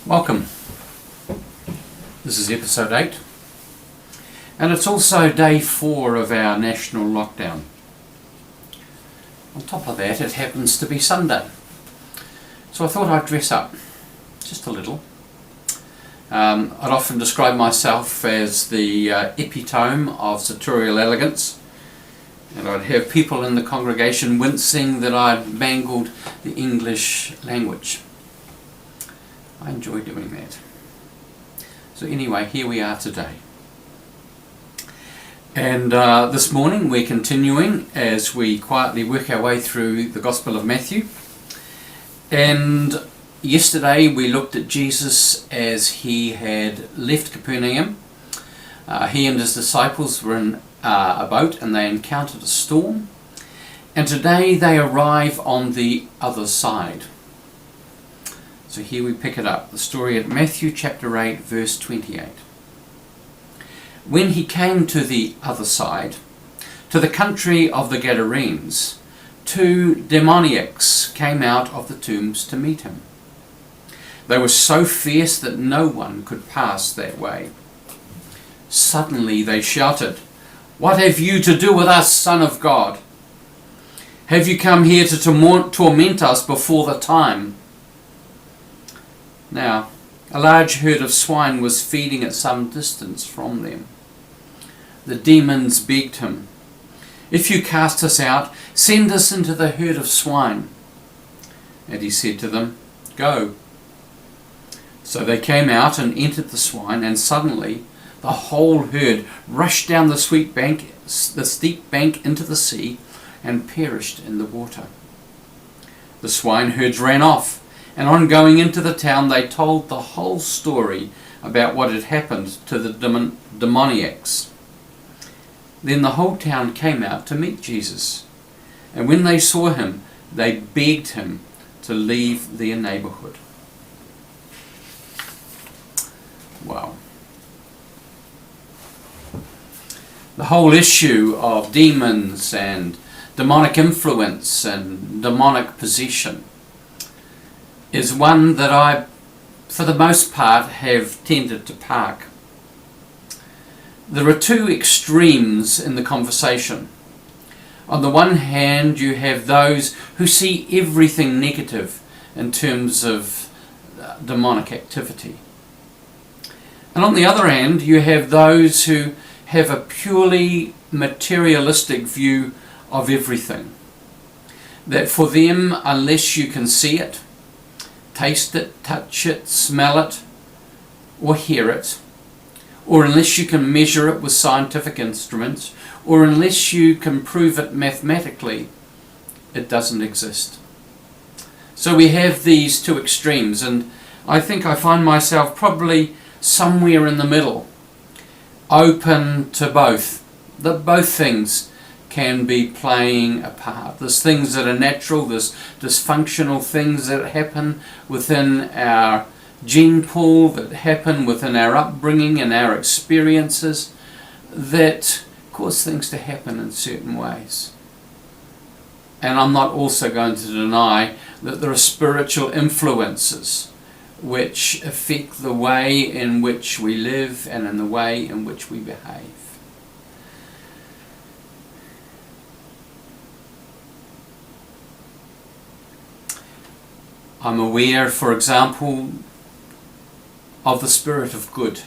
Welcome. This is episode 8, and it's also day 4 of our national lockdown. On top of that, it happens to be Sunday, so I thought I'd dress up just a little. I'd often describe myself as the epitome of sartorial elegance, and I'd have people in the congregation wincing that I'd mangled the English language. I enjoy doing that. So anyway, here we are today. And this morning we're continuing as we quietly work our way through the Gospel of Matthew. And yesterday we looked at Jesus as he had left Capernaum. He and his disciples were in a boat and they encountered a storm. And today they arrive on the other side. So here we pick it up, the story at Matthew chapter 8, verse 28. When he came to the other side, to the country of the Gadarenes, 2 demoniacs came out of the tombs to meet him. They were so fierce that no one could pass that way. Suddenly they shouted, "What have you to do with us, Son of God? Have you come here to torment us before the time?" Now, a large herd of swine was feeding at some distance from them. The demons begged him, "If you cast us out, send us into the herd of swine." And he said to them, "Go." So they came out and entered the swine, and suddenly the whole herd rushed down the steep bank into the sea and perished in the water. The swineherds ran off, and on going into the town they told the whole story about what had happened to the demoniacs. Then the whole town came out to meet Jesus, and when they saw him, they begged him to leave their neighbourhood. Wow. The whole issue of demons and demonic influence and demonic possession is one that I, for the most part, have tended to park. There are two extremes in the conversation. On the one hand, you have those who see everything negative in terms of demonic activity. And on the other hand, you have those who have a purely materialistic view of everything. That for them, unless you can see it, taste it, touch it, smell it, or hear it, or unless you can measure it with scientific instruments, or unless you can prove it mathematically, it doesn't exist. So we have these two extremes, and I think I find myself probably somewhere in the middle, open to both. That both things can be playing a part. There's things that are natural, there's dysfunctional things that happen within our gene pool, that happen within our upbringing and our experiences, that cause things to happen in certain ways. And I'm not also going to deny that there are spiritual influences which affect the way in which we live and in the way in which we behave. I'm aware, for example, of the spirit of good,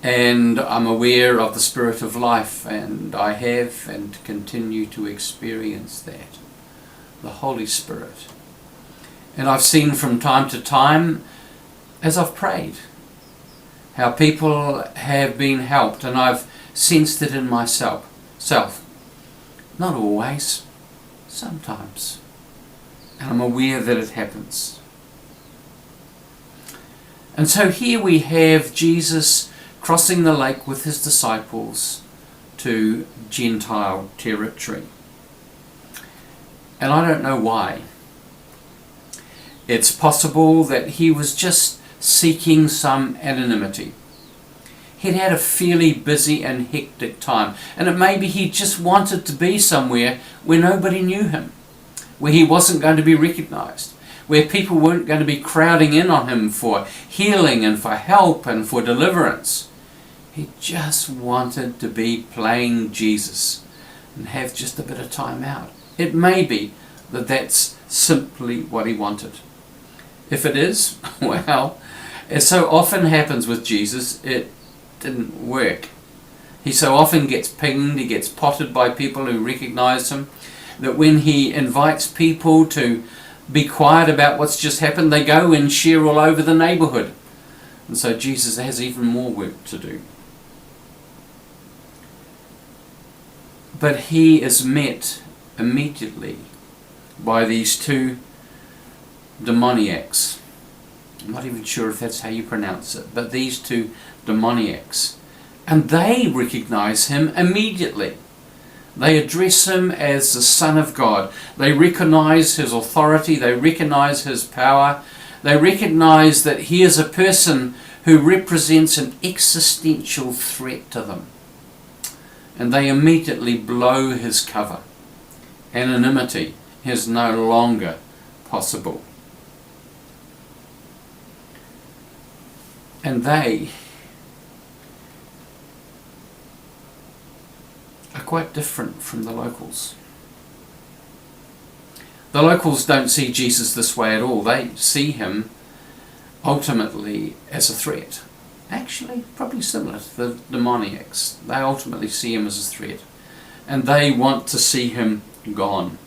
and I'm aware of the spirit of life, and I have and continue to experience that, the Holy Spirit. And I've seen from time to time, as I've prayed, how people have been helped, and I've sensed it in myself. Not always, sometimes. And I'm aware that it happens. And so here we have Jesus crossing the lake with his disciples to Gentile territory. And I don't know why. It's possible that he was just seeking some anonymity. He'd had a fairly busy and hectic time, and it may be he just wanted to be somewhere where nobody knew him, where he wasn't going to be recognised, where people weren't going to be crowding in on him for healing and for help and for deliverance. He just wanted to be playing Jesus and have just a bit of time out. It may be that that's simply what he wanted. If it is, well, as so often happens with Jesus, it didn't work. He so often gets pinged, he gets potted by people who recognize him, that when he invites people to be quiet about what's just happened, they go and share all over the neighborhood. And so Jesus has even more work to do. But he is met immediately by these two demoniacs. I'm not even sure if that's how you pronounce it, but these two demoniacs. And they recognize him immediately. They address him as the Son of God. They recognize his authority. They recognize his power. They recognize that he is a person who represents an existential threat to them. And they immediately blow his cover. Anonymity is no longer possible. And they are quite different from the locals. The locals don't see Jesus this way at all. They see him ultimately as a threat. Actually, probably similar to the demoniacs. They ultimately see him as a threat. And they want to see him gone.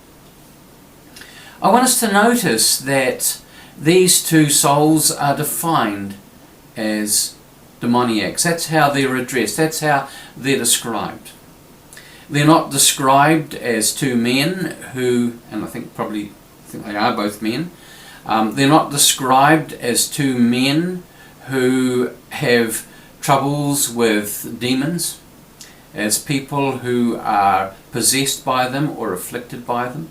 I want us to notice that these two souls are defined as demoniacs. That's how they're addressed. That's how they're described. They're not described as two men who, and I think they are both men. They're not described as two men who have troubles with demons, as people who are possessed by them or afflicted by them.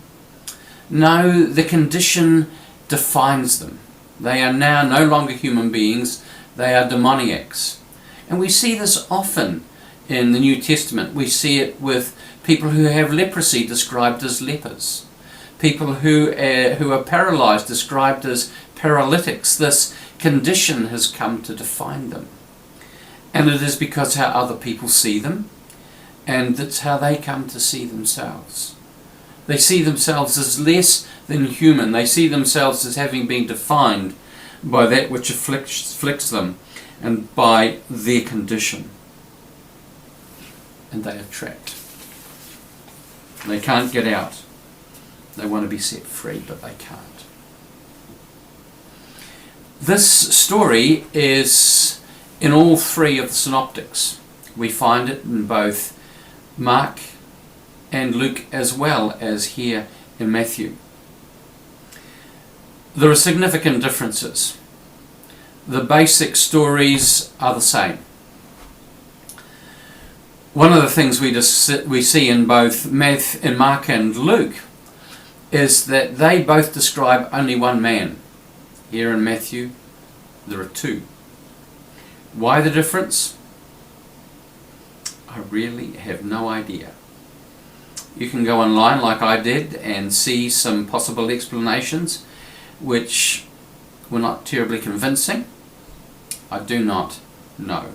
No, the condition defines them. They are now no longer human beings, they are demoniacs. And we see this often in the New Testament. We see it with people who have leprosy described as lepers. People who are paralyzed described as paralytics. This condition has come to define them. And it is because how other people see them, and that's how they come to see themselves. They see themselves as less than human. They see themselves as having been defined by that which afflicts them and by their condition. And they are trapped. They can't get out. They want to be set free, but they can't. This story is in all three of the synoptics. We find it in both Mark and Luke as well as here in Matthew. There are significant differences. The basic stories are the same. One of the things we see in both Mark and Luke is that they both describe only one man. Here in Matthew, there are two. Why the difference? I really have no idea. You can go online like I did and see some possible explanations which were not terribly convincing. I do not know.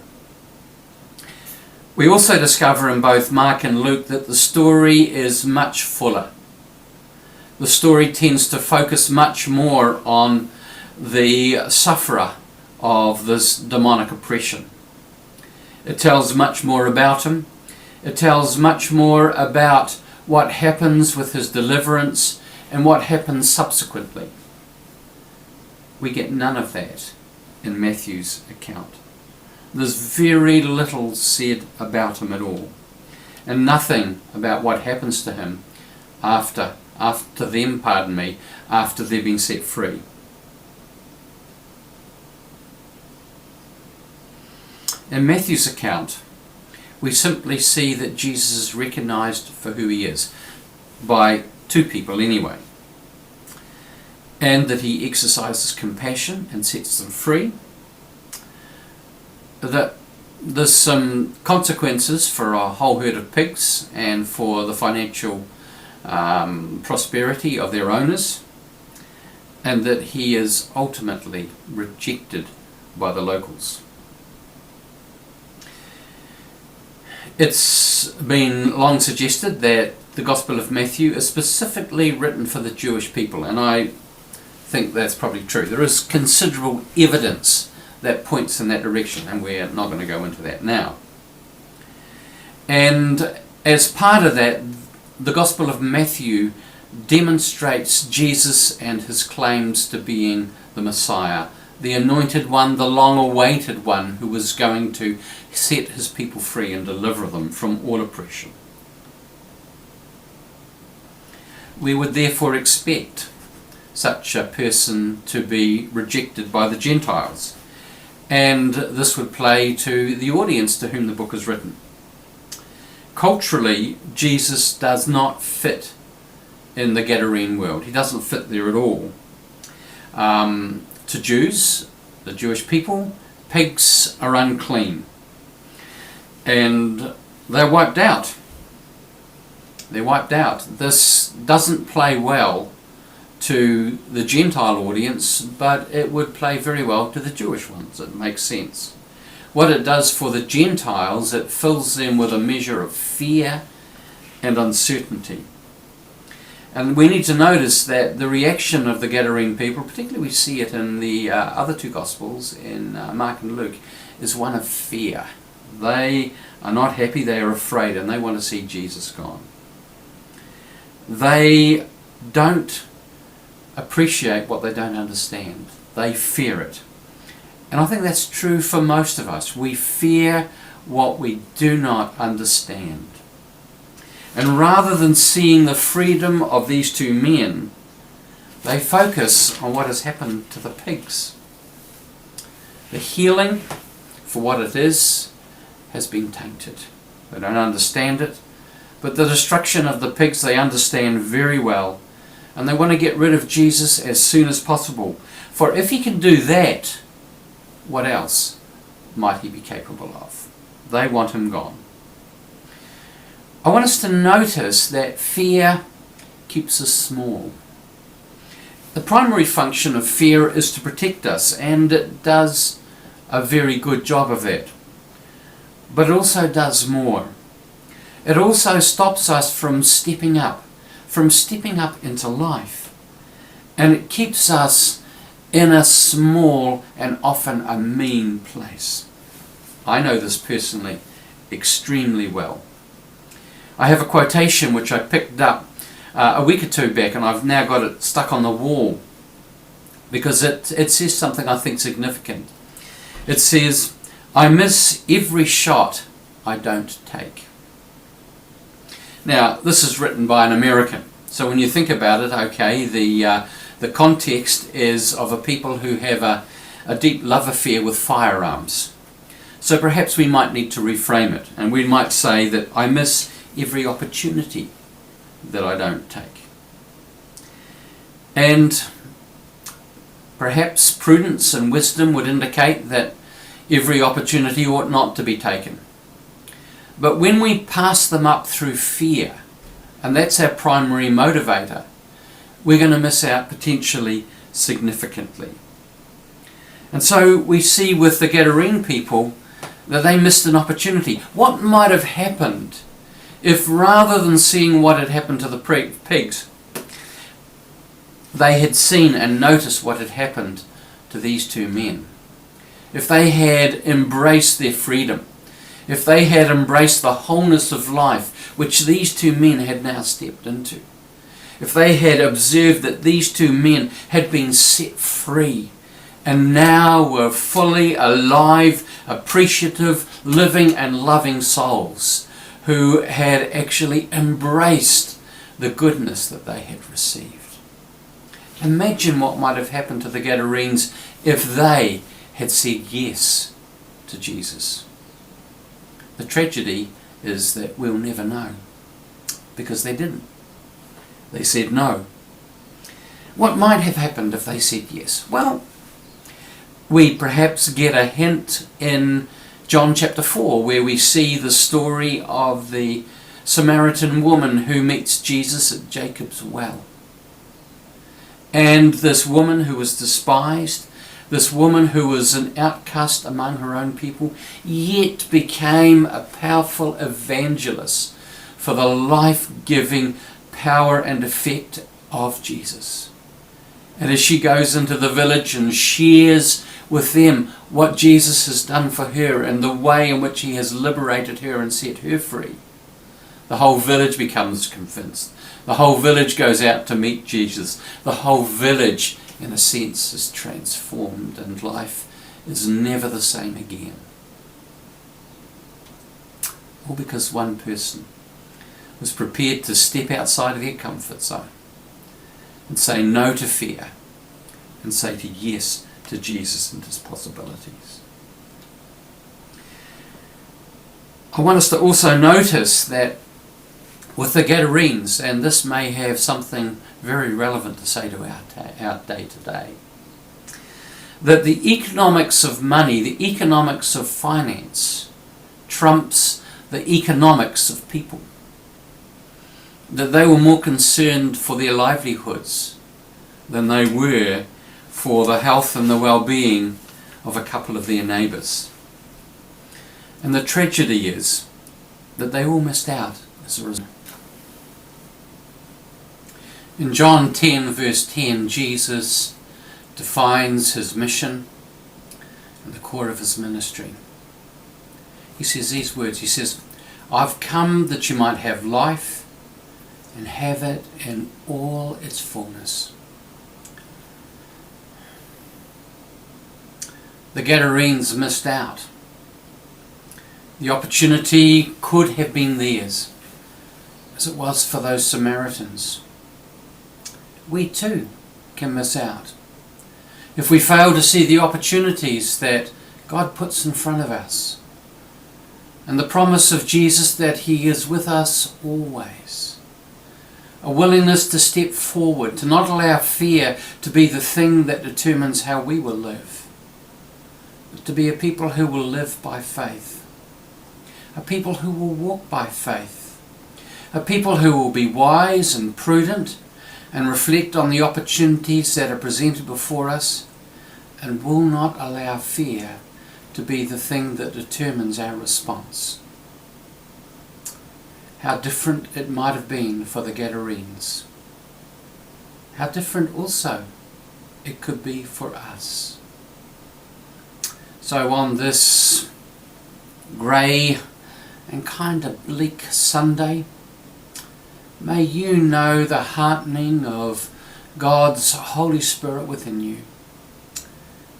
We also discover in both Mark and Luke that the story is much fuller. The story tends to focus much more on the sufferer of this demonic oppression. It tells much more about him. It tells much more about what happens with his deliverance and what happens subsequently. We get none of that in Matthew's account. There's very little said about him at all, and nothing about what happens to him after they've been set free. In Matthew's account, we simply see that Jesus is recognized for who he is, by two people anyway, and that he exercises compassion and sets them free. That there's some consequences for a whole herd of pigs and for the financial prosperity of their owners, and that he is ultimately rejected by the locals. It's been long suggested that the Gospel of Matthew is specifically written for the Jewish people, and I think that's probably true. There is considerable evidence that points in that direction, and we're not going to go into that now. And as part of that, the Gospel of Matthew demonstrates Jesus and his claims to being the Messiah, the anointed one, the long-awaited one who was going to set his people free and deliver them from all oppression. We would therefore expect such a person to be rejected by the Gentiles, and this would play to the audience to whom the book is written. Culturally, Jesus does not fit in the Gadarene world. He doesn't fit there at all. To Jews, the Jewish people, pigs are unclean, and they're wiped out. They're wiped out. This doesn't play well to the Gentile audience, but it would play very well to the Jewish ones. It makes sense. What it does for the Gentiles, it fills them with a measure of fear and uncertainty. And we need to notice that the reaction of the Gadarene people, particularly we see it in the other two Gospels, in Mark and Luke, is one of fear. They are not happy, they are afraid, and they want to see Jesus gone. They don't appreciate what they don't understand. They fear it. And I think that's true for most of us. We fear what we do not understand. And rather than seeing the freedom of these two men, they focus on what has happened to the pigs. The healing, for what it is, has been tainted. They don't understand it, but the destruction of the pigs they understand very well, and they want to get rid of Jesus as soon as possible. For if he can do that, what else might he be capable of? They want him gone. I want us to notice that fear keeps us small. The primary function of fear is to protect us, and it does a very good job of that. But it also does more. It also stops us from stepping up into life. And it keeps us in a small and often a mean place. I know this personally extremely well. I have a quotation which I picked up a week or two back, and I've now got it stuck on the wall because it says something I think significant. It says, "I miss every shot I don't take." Now, this is written by an American, so when you think about it, okay, the context is of a people who have a deep love affair with firearms. So perhaps we might need to reframe it, and we might say that I miss every opportunity that I don't take. And perhaps prudence and wisdom would indicate that every opportunity ought not to be taken. But when we pass them up through fear, and that's our primary motivator, we're going to miss out potentially significantly. And so we see with the Gadarene people that they missed an opportunity. What might have happened if rather than seeing what had happened to the pigs, they had seen and noticed what had happened to these two men? If they had embraced their freedom, if they had embraced the wholeness of life which these two men had now stepped into, if they had observed that these two men had been set free and now were fully alive, appreciative, living and loving souls who had actually embraced the goodness that they had received. Imagine what might have happened to the Gadarenes if they had said yes to Jesus. The tragedy is that we'll never know, because they didn't. They said no. What might have happened if they said yes? Well, we perhaps get a hint in John chapter 4, where we see the story of the Samaritan woman who meets Jesus at Jacob's well. And this woman who was despised, this woman who was an outcast among her own people, yet became a powerful evangelist for the life-giving power and effect of Jesus. And as she goes into the village and shares with them what Jesus has done for her and the way in which he has liberated her and set her free, the whole village becomes convinced. The whole village goes out to meet Jesus. The whole village, in a sense, is transformed, and life is never the same again. All because one person was prepared to step outside of their comfort zone and say no to fear and say to yes to Jesus and his possibilities. I want us to also notice that with the Gadarenes, and this may have something very relevant to say to our day today, that the economics of money, the economics of finance, trumps the economics of people. That they were more concerned for their livelihoods than they were for the health and the well-being of a couple of their neighbours. And the tragedy is that they all missed out as a result. In John 10 verse 10, Jesus defines his mission and the core of his ministry. He says these words, he says, "I've come that you might have life and have it in all its fullness." The Gadarenes missed out. The opportunity could have been theirs, as it was for those Samaritans. We too can miss out if we fail to see the opportunities that God puts in front of us, and the promise of Jesus that he is with us always. A willingness to step forward, to not allow fear to be the thing that determines how we will live, but to be a people who will live by faith, a people who will walk by faith, a people who will be wise and prudent and reflect on the opportunities that are presented before us, and will not allow fear to be the thing that determines our response. How different it might have been for the Gadarenes. How different also it could be for us. So on this grey and kind of bleak Sunday, may you know the heartening of God's Holy Spirit within you.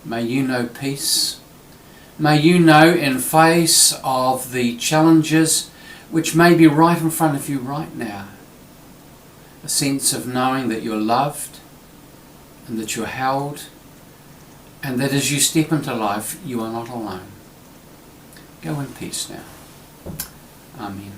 May you know peace. May you know, in face of the challenges which may be right in front of you right now, a sense of knowing that you're loved and that you're held, and that as you step into life, you are not alone. Go in peace now. Amen.